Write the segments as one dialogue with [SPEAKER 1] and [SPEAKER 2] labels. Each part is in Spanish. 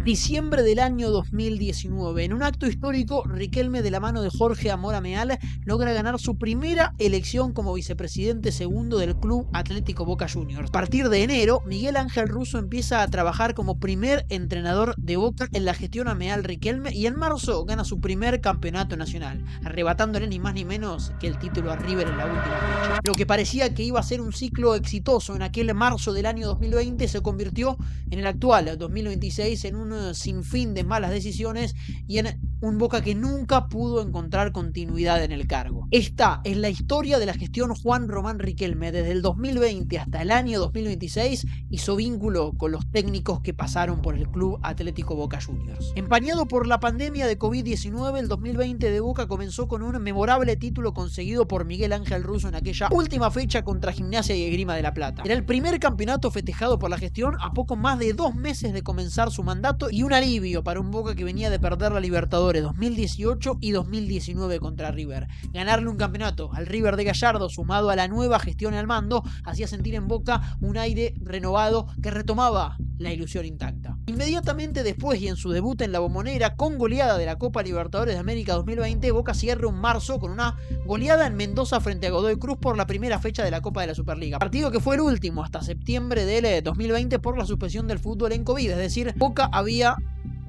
[SPEAKER 1] Diciembre del año 2019. En un acto histórico, Riquelme, de la mano de Jorge Amorameal, logra ganar su primera elección como vicepresidente segundo del Club Atlético Boca Juniors. A partir de enero, Miguel Ángel Russo empieza a trabajar como primer entrenador de Boca en la gestión Ameal-Riquelme y en marzo gana su primer campeonato nacional, arrebatándole ni más ni menos que el título a River en la última fecha. Lo que parecía que iba a ser un ciclo exitoso en aquel marzo del año 2020 se convirtió en el actual 2026 en un sinfín de malas decisiones y en un Boca que nunca pudo encontrar continuidad en el cargo. Esta es la historia de la gestión Juan Román Riquelme. Desde el 2020 hasta el año 2026 hizo vínculo con los técnicos que pasaron por el Club Atlético Boca Juniors. Empañado por la pandemia de COVID-19, el 2020 de Boca comenzó con un memorable título conseguido por Miguel Ángel Russo en aquella última fecha contra Gimnasia y Esgrima de La Plata. Era el primer campeonato festejado por la gestión a poco más de 2 meses de comenzar su mandato y un alivio para un Boca que venía de perder la Libertadores 2018 y 2019 contra River. Ganarle un campeonato al River de Gallardo, sumado a la nueva gestión al mando, hacía sentir en Boca un aire renovado que retomaba la ilusión intacta. Inmediatamente después y en su debut en la Bombonera con goleada de la Copa Libertadores de América 2020, Boca cierra un marzo con una goleada en Mendoza frente a Godoy Cruz por la primera fecha de la Copa de la Superliga, partido que fue el último hasta septiembre del 2020 por la suspensión del fútbol en COVID, es decir, Boca había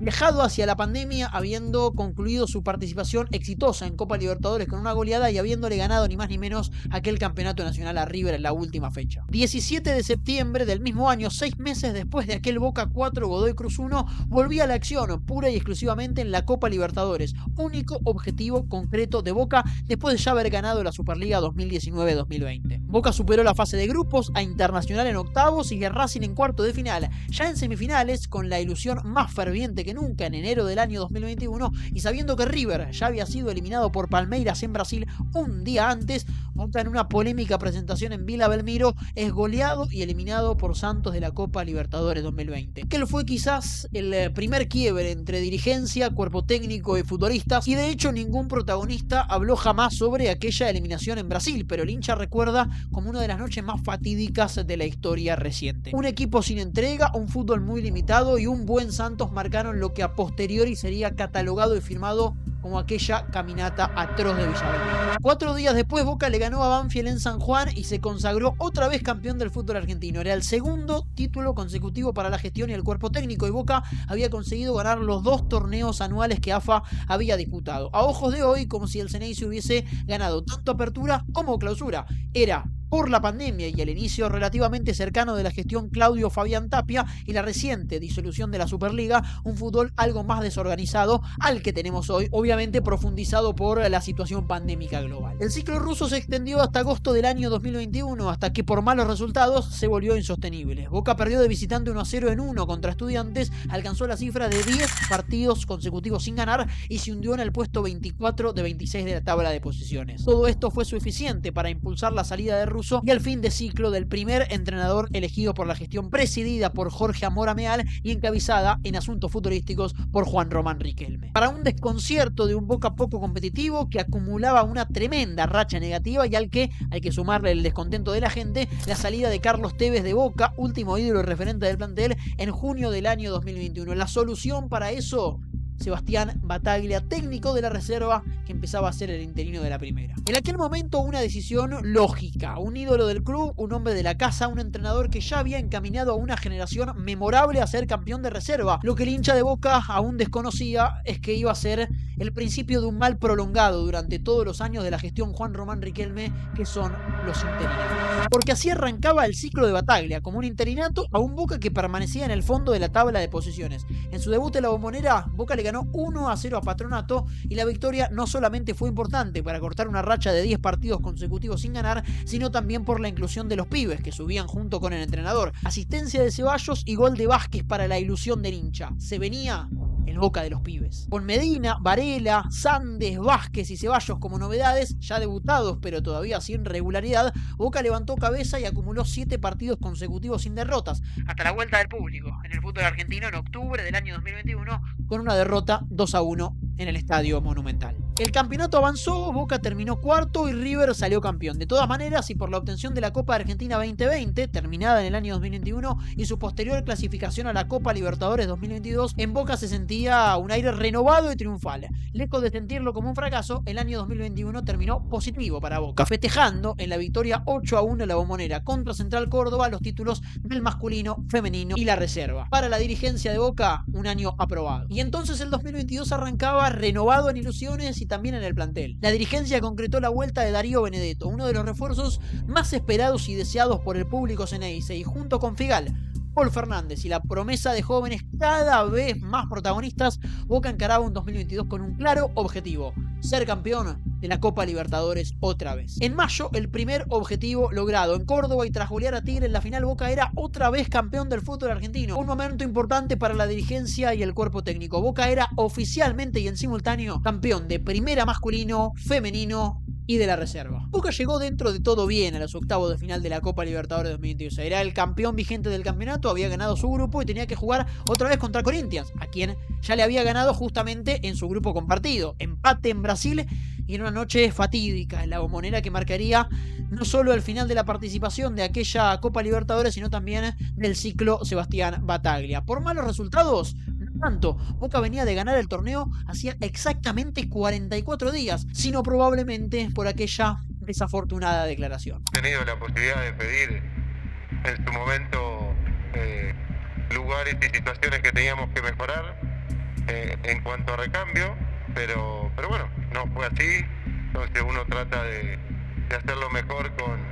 [SPEAKER 1] dejado hacia la pandemia habiendo concluido su participación exitosa en Copa Libertadores con una goleada y habiéndole ganado ni más ni menos aquel campeonato nacional a River en la última fecha. 17 de septiembre del mismo año, 6 meses después de aquel Boca 4 Godoy Cruz 1, volvía a la acción pura y exclusivamente en la Copa Libertadores, único objetivo concreto de Boca después de ya haber ganado la Superliga 2019-2020. Boca superó la fase de grupos a Internacional en octavos y a Racing en cuarto de final. Ya en semifinales, con la ilusión más ferviente que nunca en enero del año 2021 y sabiendo que River ya había sido eliminado por Palmeiras en Brasil un día antes, Boca en una polémica presentación en Vila Belmiro es goleado y eliminado por Santos de la Copa Libertadores 2020. Que fue quizás el primer quiebre entre dirigencia, cuerpo técnico y futbolistas, y de hecho ningún protagonista habló jamás sobre aquella eliminación en Brasil, pero el hincha recuerda como una de las noches más fatídicas de la historia reciente. Un equipo sin entrega, un fútbol muy limitado y un buen Santos marcaron lo que a posteriori sería catalogado y firmado como aquella caminata atroz de Villa Belmiro. 4 días después, Boca le ganó a Banfield en San Juan y se consagró otra vez campeón del fútbol argentino. Era el segundo título consecutivo para la gestión y el cuerpo técnico, y Boca había conseguido ganar los 2 torneos anuales que AFA había disputado. A ojos de hoy, como si el Ceneice hubiese ganado tanto apertura como clausura. Era por la pandemia y el inicio relativamente cercano de la gestión Claudio Fabián Tapia y la reciente disolución de la Superliga, un fútbol algo más desorganizado al que tenemos hoy, obviamente profundizado por la situación pandémica global. El ciclo ruso se extendió hasta agosto del año 2021, hasta que por malos resultados se volvió insostenible. Boca perdió de visitante 1-0 en 1 contra Estudiantes, alcanzó la cifra de 10 partidos consecutivos sin ganar y se hundió en el puesto 24 de 26 de la tabla de posiciones. Todo esto fue suficiente para impulsar la salida de Russo y el fin de ciclo del primer entrenador elegido por la gestión presidida por Jorge Amorameal y encabezada en asuntos futbolísticos por Juan Román Riquelme. Para un desconcierto de un Boca poco competitivo que acumulaba una tremenda racha negativa y al que hay que sumarle el descontento de la gente, la salida de Carlos Tevez de Boca, último ídolo y referente del plantel, en junio del año 2021. La solución para eso: Sebastián Bataglia, técnico de la reserva que empezaba a ser el interino de la primera. En aquel momento una decisión lógica, un ídolo del club, un hombre de la casa, un entrenador que ya había encaminado a una generación memorable a ser campeón de reserva. Lo que el hincha de Boca aún desconocía es que iba a ser el principio de un mal prolongado durante todos los años de la gestión Juan Román Riquelme, que son los interinatos. Porque así arrancaba el ciclo de Bataglia, como un interinato a un Boca que permanecía en el fondo de la tabla de posiciones. En su debut en la Bombonera, Boca le ganó 1-0 a Patronato y la victoria no solamente fue importante para cortar una racha de 10 partidos consecutivos sin ganar, sino también por la inclusión de los pibes que subían junto con el entrenador. Asistencia de Ceballos y gol de Vázquez para la ilusión del hincha. Se venía el Boca de los pibes. Con Medina, Varela, Sandes, Vázquez y Ceballos como novedades, ya debutados pero todavía sin regularidad, Boca levantó cabeza y acumuló 7 partidos consecutivos sin derrotas, hasta la vuelta del público en el fútbol argentino en octubre del año 2021 con una derrota 2-1 en el Estadio Monumental. El campeonato avanzó, Boca terminó cuarto y River salió campeón. De todas maneras, y por la obtención de la Copa Argentina 2020, terminada en el año 2021, y su posterior clasificación a la Copa Libertadores 2022, en Boca se sentía un aire renovado y triunfal. Lejos de sentirlo como un fracaso, el año 2021 terminó positivo para Boca, festejando en la victoria 8-1 en la Bombonera contra Central Córdoba los títulos del masculino, femenino y la reserva. Para la dirigencia de Boca, un año aprobado. Y entonces el 2022 arrancaba renovado en ilusiones y también en el plantel. La dirigencia concretó la vuelta de Darío Benedetto, uno de los refuerzos más esperados y deseados por el público ceneice, y junto con Figal, Paul Fernández y la promesa de jóvenes cada vez más protagonistas, Boca encaraba un 2022 con un claro objetivo: ser campeón de la Copa Libertadores otra vez. En mayo, el primer objetivo logrado en Córdoba, y tras golear a Tigre en la final, Boca era otra vez campeón del fútbol argentino. Un momento importante para la dirigencia y el cuerpo técnico. Boca era oficialmente y en simultáneo campeón de primera masculino, femenino y de la reserva. Boca llegó dentro de todo bien a los octavos de final de la Copa Libertadores 2022. Era el campeón vigente del campeonato, había ganado su grupo y tenía que jugar otra vez contra Corinthians, a quien ya le había ganado justamente en su grupo compartido. Empate en Brasil y en una noche fatídica en la Bombonera que marcaría no solo el final de la participación de aquella Copa Libertadores, sino también del ciclo Sebastián Battaglia. Por malos resultados, tanto, Boca venía de ganar el torneo hacía exactamente 44 días, sino probablemente por aquella desafortunada declaración.
[SPEAKER 2] He tenido la posibilidad de pedir en su momento lugares y situaciones que teníamos que mejorar en cuanto a recambio, pero bueno, no fue así. Entonces uno trata de hacerlo mejor con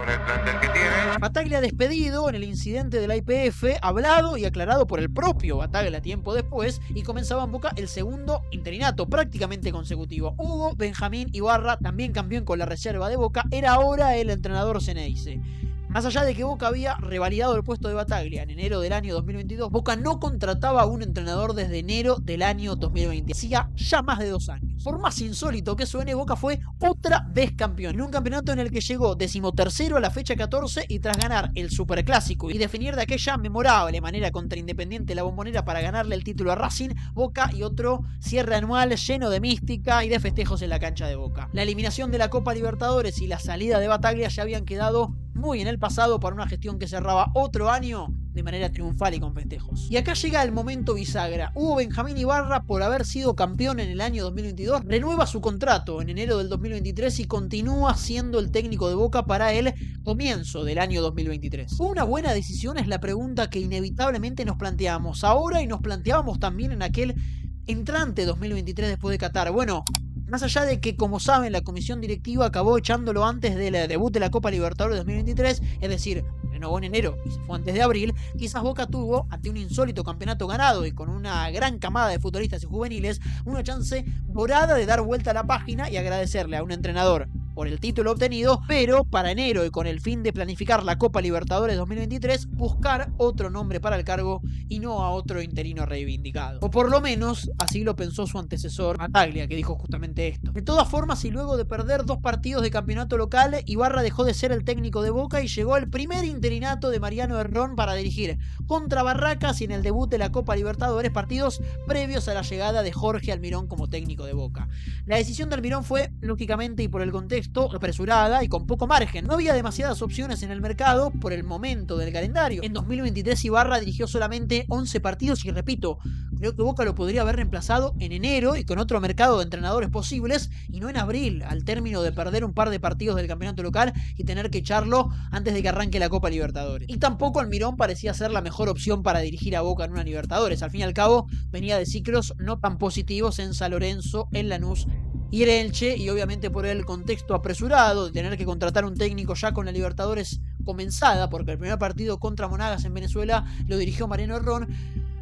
[SPEAKER 2] el plantel que tiene.
[SPEAKER 1] Battaglia despedido en el incidente de la YPF, hablado y aclarado por el propio Battaglia tiempo después, y comenzaba en Boca el segundo interinato prácticamente consecutivo. Hugo Benjamín Ibarra, también campeón con la reserva de Boca, era ahora el entrenador ceneice. Más allá de que Boca había revalidado el puesto de Battaglia en enero del año 2022, Boca no contrataba a un entrenador desde enero del año 2020. Hacía ya más de 2 años. Por más insólito que suene, Boca fue otra vez campeón. En un campeonato en el que llegó 13º a la fecha 14, y tras ganar el Superclásico y definir de aquella memorable manera contra Independiente la Bombonera para ganarle el título a Racing, Boca y otro cierre anual lleno de mística y de festejos en la cancha de Boca. La eliminación de la Copa Libertadores y la salida de Battaglia ya habían quedado muy en el pasado para una gestión que cerraba otro año de manera triunfal y con festejos. Y acá llega el momento bisagra. Hugo Benjamín Ibarra, por haber sido campeón en el año 2022, renueva su contrato en enero del 2023 y continúa siendo el técnico de Boca para el comienzo del año 2023. ¿Fue una buena decisión? Es la pregunta que inevitablemente nos planteamos ahora y nos planteábamos también en aquel entrante 2023 después de Qatar. Bueno, más allá de que, como saben, la comisión directiva acabó echándolo antes del debut de la Copa Libertadores 2023, es decir, renovó en enero y se fue antes de abril, quizás Boca tuvo, ante un insólito campeonato ganado y con una gran camada de futbolistas y juveniles, una chance dorada de dar vuelta a la página y agradecerle a un entrenador por el título obtenido, pero para enero y con el fin de planificar la Copa Libertadores 2023, buscar otro nombre para el cargo y no a otro interino reivindicado. O por lo menos así lo pensó su antecesor Battaglia, que dijo justamente esto. De todas formas, y luego de perder 2 partidos de campeonato local, Ibarra dejó de ser el técnico de Boca y llegó el primer interinato de Mariano Herrón para dirigir contra Barracas y en el debut de la Copa Libertadores, partidos previos a la llegada de Jorge Almirón como técnico de Boca. La decisión de Almirón fue, lógicamente y por el contexto, apresurada y con poco margen. No había demasiadas opciones en el mercado por el momento del calendario. En 2023 Ibarra dirigió solamente 11 partidos y, repito, creo que Boca lo podría haber reemplazado en enero y con otro mercado de entrenadores posibles, y no en abril, al término de perder un par de partidos del campeonato local y tener que echarlo antes de que arranque la Copa Libertadores. Y tampoco Almirón parecía ser la mejor opción para dirigir a Boca en una Libertadores. Al fin y al cabo, venía de ciclos no tan positivos en San Lorenzo, en Lanús y el Elche, y obviamente por el contexto apresurado de tener que contratar un técnico ya con la Libertadores comenzada, porque el primer partido contra Monagas en Venezuela lo dirigió Mariano Herrón,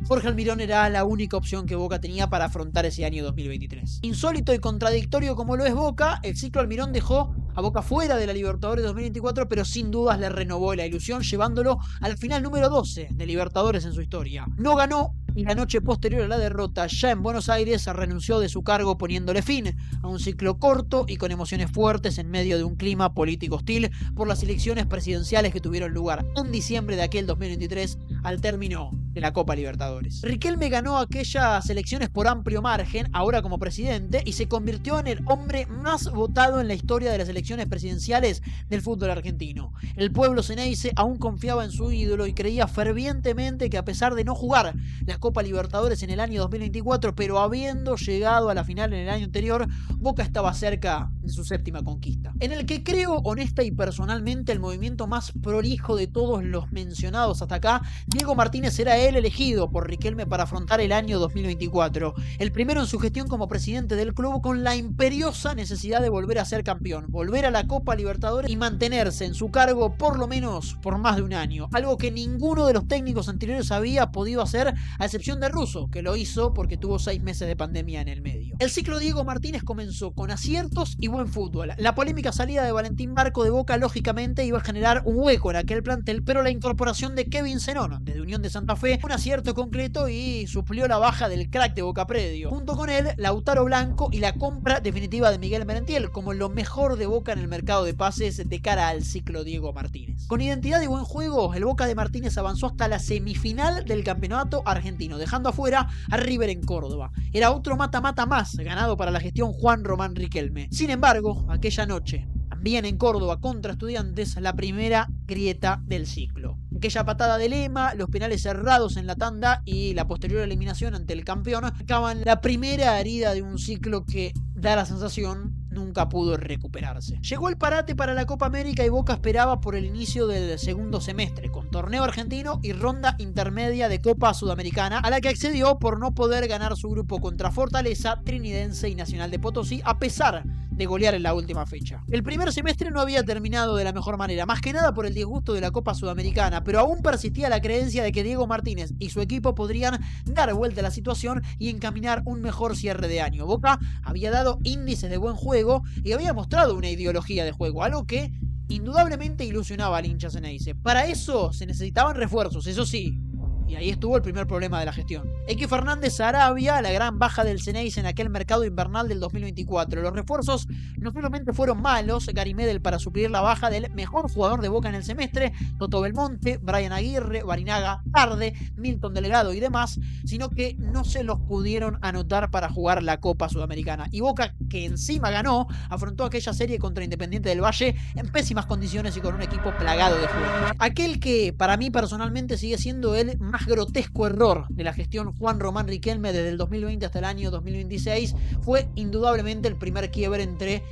[SPEAKER 1] Jorge Almirón era la única opción que Boca tenía para afrontar ese año 2023. Insólito y contradictorio como lo es Boca, el ciclo Almirón dejó a Boca fuera de la Libertadores 2024, pero sin dudas le renovó la ilusión, llevándolo al final número 12 de Libertadores en su historia. No ganó, y la noche posterior a la derrota, ya en Buenos Aires, renunció de su cargo, poniéndole fin a un ciclo corto y con emociones fuertes en medio de un clima político hostil por las elecciones presidenciales que tuvieron lugar en diciembre de aquel 2023 al término de la Copa Libertadores. Riquelme ganó aquellas elecciones por amplio margen, ahora como presidente, y se convirtió en el hombre más votado en la historia de las elecciones presidenciales del fútbol argentino. El pueblo ceneice aún confiaba en su ídolo y creía fervientemente que, a pesar de no jugar la Copa Libertadores en el año 2024, pero habiendo llegado a la final en el año anterior, Boca estaba cerca de su séptima conquista. En el que creo, honesta y personalmente, el movimiento más prolijo de todos los mencionados hasta acá, Diego Martínez será el elegido por Riquelme para afrontar el año 2024, el primero en su gestión como presidente del club, con la imperiosa necesidad de volver a ser campeón, volver a la Copa Libertadores y mantenerse en su cargo por lo menos por más de un año, algo que ninguno de los técnicos anteriores había podido hacer, a excepción de Russo, que lo hizo porque tuvo 6 meses de pandemia en el medio. El ciclo Diego Martínez comenzó con aciertos y buen fútbol. La polémica salida de Valentín Barco de Boca lógicamente iba a generar un hueco en aquel plantel, pero la incorporación de Kevin Zenón desde Unión de Santa Fe, un acierto concreto y suplió la baja del crack de Boca Predio. Junto con él, Lautaro Blanco y la compra definitiva de Miguel Merentiel como lo mejor de Boca en el mercado de pases de cara al ciclo Diego Martínez. Con identidad y buen juego, el Boca de Martínez avanzó hasta la semifinal del campeonato argentino, dejando afuera a River en Córdoba. Era otro mata-mata más ganado para la gestión Juan Román Riquelme. Sin embargo, aquella noche, también en Córdoba contra Estudiantes, la primera grieta del ciclo. Aquella patada de Lema, los penales cerrados en la tanda y la posterior eliminación ante el campeón acaban la primera herida de un ciclo que, da la sensación, nunca pudo recuperarse. Llegó el parate para la Copa América y Boca esperaba por el inicio del segundo semestre, con torneo argentino y ronda intermedia de Copa Sudamericana, a la que accedió por no poder ganar su grupo contra Fortaleza, Trinidense y Nacional de Potosí, a pesar de golear en la última fecha. El primer semestre no había terminado de la mejor manera, más que nada por el disgusto de la Copa Sudamericana, pero aún persistía la creencia de que Diego Martínez y su equipo podrían dar vuelta a la situación y encaminar un mejor cierre de año. Boca había dado índices de buen juego y había mostrado una ideología de juego, algo que indudablemente ilusionaba al hincha ceneice. Para eso se necesitaban refuerzos, eso sí. Y ahí estuvo el primer problema de la gestión. X Fernández Sarabia, la gran baja del Ceneice en aquel mercado invernal del 2024. Los refuerzos no solamente fueron malos, Gary Medel para suplir la baja del mejor jugador de Boca en el semestre, Toto Belmonte, Brian Aguirre, Barinaga Tarde, Milton Delgado y demás, sino que no se los pudieron anotar para jugar la Copa Sudamericana. Y Boca, que encima ganó, afrontó aquella serie contra Independiente del Valle en pésimas condiciones y con un equipo plagado de jugadores. Aquel que para mí personalmente sigue siendo el más grotesco error de la gestión Juan Román Riquelme desde el 2020 hasta el año 2026 fue indudablemente el primer quiebre entre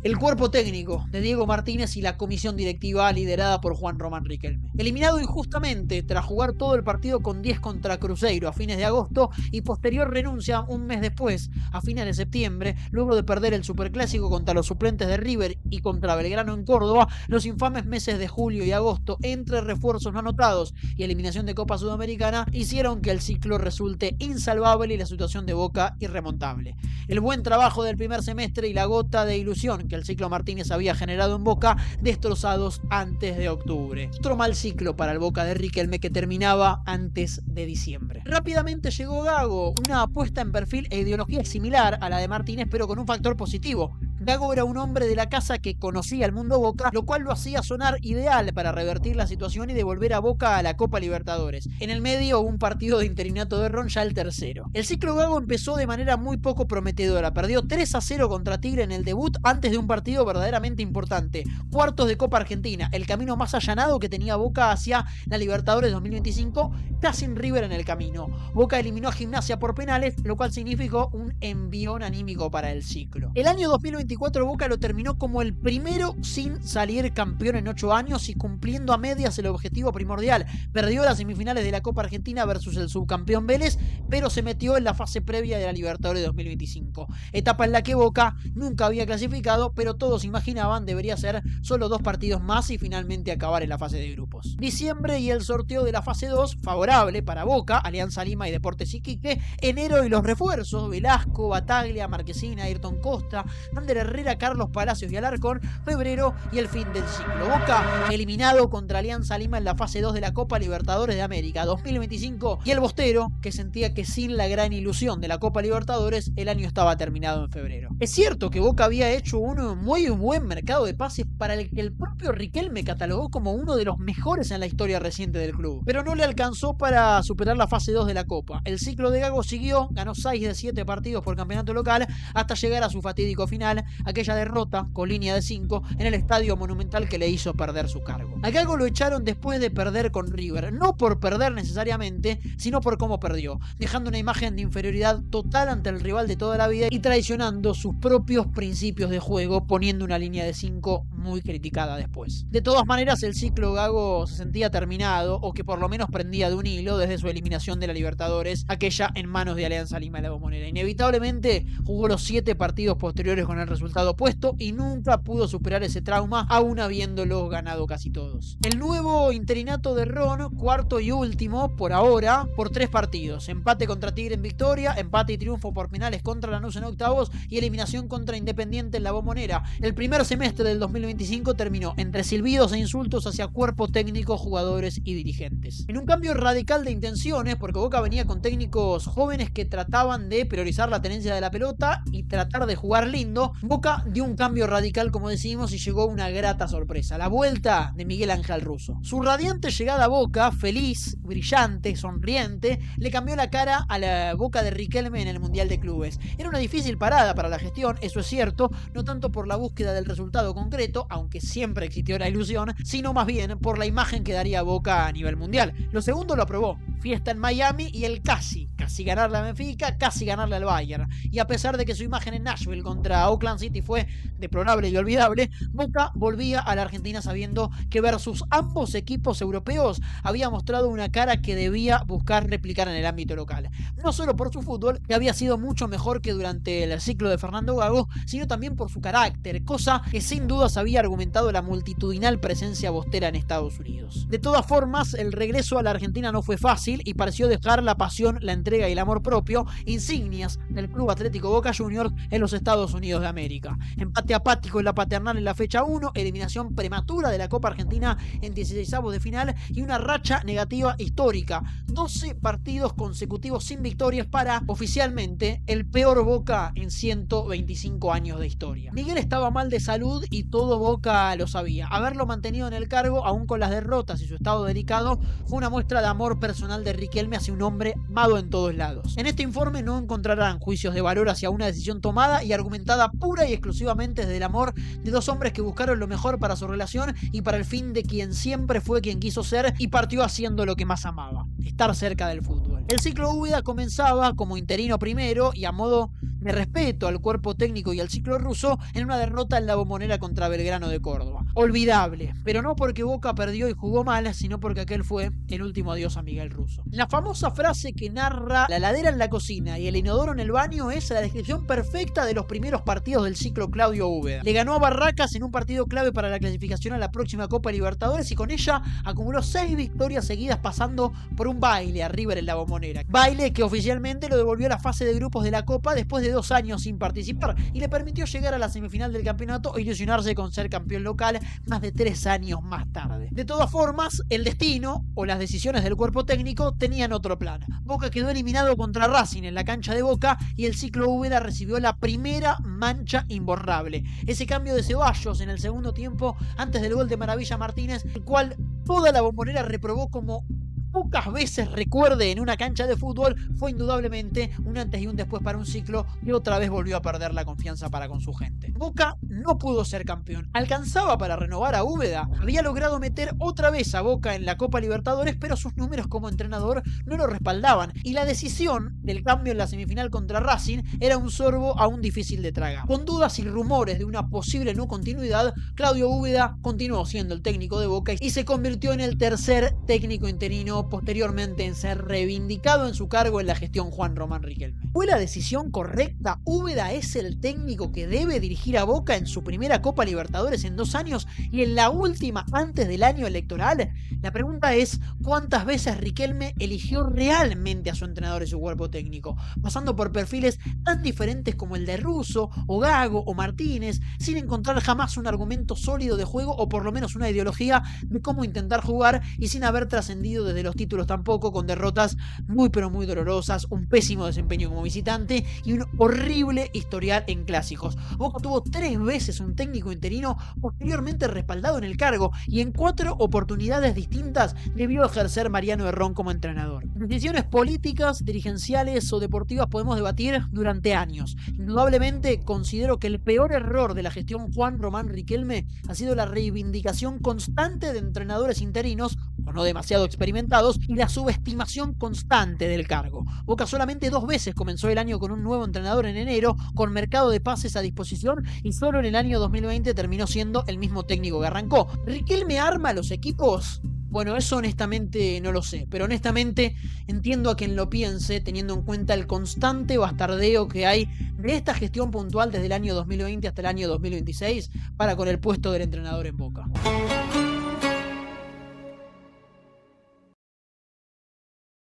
[SPEAKER 1] el cuerpo técnico de Diego Martínez y la comisión directiva liderada por Juan Román Riquelme. Eliminado injustamente tras jugar todo el partido con 10 contra Cruzeiro a fines de agosto y posterior renuncia un mes después, a fines de septiembre, luego de perder el Superclásico contra los suplentes de River y contra Belgrano en Córdoba, los infames meses de julio y agosto, entre refuerzos no anotados y eliminación de Copa Sudamericana, hicieron que el ciclo resulte insalvable y la situación de Boca irremontable. El buen trabajo del primer semestre y la gota de ilusión que el ciclo Martínez había generado en Boca, destrozados antes de octubre. Otro mal ciclo para el Boca de Riquelme que terminaba antes de diciembre. Rápidamente llegó Gago, una apuesta en perfil e ideología similar a la de Martínez, pero con un factor positivo. Gago era un hombre de la casa que conocía el mundo Boca, lo cual lo hacía sonar ideal para revertir la situación y devolver a Boca a la Copa Libertadores. En el medio, un partido de interinato de Ron, ya el tercero. El ciclo Gago empezó de manera muy poco prometedora. Perdió 3-0 contra Tigre en el debut antes de un partido verdaderamente importante. Cuartos de Copa Argentina, el camino más allanado que tenía Boca hacia la Libertadores 2025, ya sin River en el camino. Boca eliminó a Gimnasia por penales, lo cual significó un envión anímico para el ciclo. El año 2024 Boca lo terminó como el primero sin salir campeón en 8 años y cumpliendo a medias el objetivo primordial. Perdió las semifinales de la Copa Argentina versus el subcampeón Vélez, pero se metió en la fase previa de la Libertadores 2025. Etapa en la que Boca nunca había clasificado, pero todos imaginaban debería ser solo 2 partidos más y finalmente acabar en la fase de grupos. Diciembre y el sorteo de la fase 2, favorable para Boca, Alianza Lima y Deportes Iquique. Enero y los refuerzos, Velasco, Bataglia, Marquesina, Ayrton Costa, Ander Herrera, Carlos Palacios y Alarcón, febrero y el fin del ciclo. Boca eliminado contra Alianza Lima en la fase 2 de la Copa Libertadores de América 2025 y el Bostero, que sentía que sin la gran ilusión de la Copa Libertadores el año estaba terminado en febrero. Es cierto que Boca había hecho un muy buen mercado de pases para el que el propio Riquelme catalogó como uno de los mejores en la historia reciente del club, pero no le alcanzó para superar la fase 2 de la Copa. El ciclo de Gago siguió, ganó 6 de 7 partidos por campeonato local hasta llegar a su fatídico final, aquella derrota con línea de 5 en el Estadio Monumental que le hizo perder su cargo. A Gago lo echaron después de perder con River, no por perder necesariamente, sino por cómo perdió, dejando una imagen de inferioridad total ante el rival de toda la vida y traicionando sus propios principios de juego, poniendo una línea de 5 muy criticada después. De todas maneras, el ciclo Gago se sentía terminado, o que por lo menos prendía de un hilo desde su eliminación de la Libertadores, aquella en manos de Alianza Lima y La Bombonera. Inevitablemente jugó los 7 partidos posteriores con el resultado opuesto y nunca pudo superar ese trauma, aún habiéndolos ganado casi todos. El nuevo interinato de Ron, cuarto y último por ahora, por 3 partidos: empate contra Tigre en victoria, empate y triunfo por penales contra Lanús en octavos y eliminación contra Independiente en La Bombonera. El primer semestre del 2025 terminó entre silbidos e insultos hacia cuerpo técnico, jugadores y dirigentes. En un cambio radical de intenciones, porque Boca venía con técnicos jóvenes que trataban de priorizar la tenencia de la pelota y tratar de jugar lindo, Boca dio un cambio radical, como decimos, y llegó una grata sorpresa: la vuelta de Miguel Ángel Russo. Su radiante llegada a Boca, feliz, brillante, sonriente, le cambió la cara a la Boca de Riquelme en el Mundial de Clubes. Era una difícil parada para la gestión, eso es cierto, no tanto por la búsqueda del resultado concreto, aunque siempre existió la ilusión, sino más bien por la imagen que daría Boca a nivel mundial. Lo segundo lo aprobó: fiesta en Miami y el casi ganarle a Benfica, casi ganarle al Bayern. Y a pesar de que su imagen en Nashville contra Oakland City fue deplorable y olvidable, Boca volvía a la Argentina sabiendo que versus ambos equipos europeos había mostrado una cara que debía buscar replicar en el ámbito local. No solo por su fútbol, que había sido mucho mejor que durante el ciclo de Fernando Gago, sino también por su carácter, cosa que sin dudas había argumentado la multitudinal presencia bostera en Estados Unidos. De todas formas, el regreso a la Argentina no fue fácil y pareció dejar la pasión, la entrega y el amor propio, insignias del Club Atlético Boca Juniors en los Estados Unidos de América. Empate apático en la Paternal en la fecha 1, eliminación prematura de la Copa Argentina en 16avos de final y una racha negativa histórica: 12 partidos consecutivos sin victorias para, oficialmente, el peor Boca en 125 años de historia. Miguel estaba mal de salud y todo Boca lo sabía. Haberlo mantenido en el cargo, aún con las derrotas y su estado delicado, fue una muestra de amor personal de Riquelme hacia un hombre amado en todos lados. En este informe no encontrarán juicios de valor hacia una decisión tomada y argumentada pura y exclusivamente desde el amor de dos hombres que buscaron lo mejor para su relación y para el fin de quien siempre fue quien quiso ser y partió haciendo lo que más amaba: estar cerca del fútbol. El ciclo Úbeda comenzaba como interino primero y a modo de respeto al cuerpo técnico y al ciclo ruso en una derrota en La Bombonera contra Belgrano de Córdoba. Olvidable, pero no porque Boca perdió y jugó mal, sino porque aquel fue el último adiós a Miguel Russo. La famosa frase que narra la heladera en la cocina y el inodoro en el baño es la descripción perfecta de los primeros partidos del ciclo Claudio Úbeda. Le ganó a Barracas en un partido clave para la clasificación a la próxima Copa Libertadores y con ella acumuló 6 victorias seguidas, pasando por un baile a River en La Bombonera. Baile que oficialmente lo devolvió a la fase de grupos de la Copa después de 2 años sin participar y le permitió llegar a la semifinal del campeonato e ilusionarse con ser campeón local más de 3 años más tarde. De todas formas, el destino o las decisiones del cuerpo técnico tenían otro plan. Boca quedó eliminado contra Racing en la cancha de Boca y el ciclo Úbeda recibió la primera mancha imborrable: ese cambio de Ceballos en el segundo tiempo antes del gol de Maravilla Martínez, el cual toda La Bombonera reprobó como pocas veces recuerde en una cancha de fútbol. Fue indudablemente un antes y un después para un ciclo que otra vez volvió a perder la confianza para con su gente. Boca no pudo ser campeón. Alcanzaba para renovar a Úbeda. Había logrado meter otra vez a Boca en la Copa Libertadores, pero sus números como entrenador no lo respaldaban y la decisión del cambio en la semifinal contra Racing era un sorbo aún difícil de tragar. Con dudas y rumores de una posible no continuidad, Claudio Úbeda continuó siendo el técnico de Boca y se convirtió en el tercer técnico interino posteriormente en ser reivindicado en su cargo en la gestión Juan Román Riquelme. ¿Fue la decisión correcta? ¿Úbeda es el técnico que debe dirigir a Boca en su primera Copa Libertadores en 2 años y en la última antes del año electoral? La pregunta es, ¿cuántas veces Riquelme eligió realmente a su entrenador y su cuerpo técnico? Pasando por perfiles tan diferentes como el de Russo, o Gago, o Martínez, sin encontrar jamás un argumento sólido de juego o por lo menos una ideología de cómo intentar jugar y sin haber trascendido desde los títulos tampoco, con derrotas muy pero muy dolorosas, un pésimo desempeño como visitante y un horrible historial en clásicos. Boca tuvo 3 veces un técnico interino posteriormente respaldado en el cargo y en 4 oportunidades distintas debió ejercer Mariano Herrón como entrenador. Decisiones políticas, dirigenciales o deportivas podemos debatir durante años. Indudablemente considero que el peor error de la gestión Juan Román Riquelme ha sido la reivindicación constante de entrenadores interinos o no demasiado experimentados y la subestimación constante del cargo. Boca solamente 2 veces comenzó el año con un nuevo entrenador en enero, con mercado de pases a disposición, y solo en el año 2020 terminó siendo el mismo técnico que arrancó. ¿Riquelme arma los equipos? Bueno, eso honestamente no lo sé, pero honestamente entiendo a quien lo piense, teniendo en cuenta el constante bastardeo que hay de esta gestión puntual desde el año 2020 hasta el año 2026 para con el puesto del entrenador en Boca.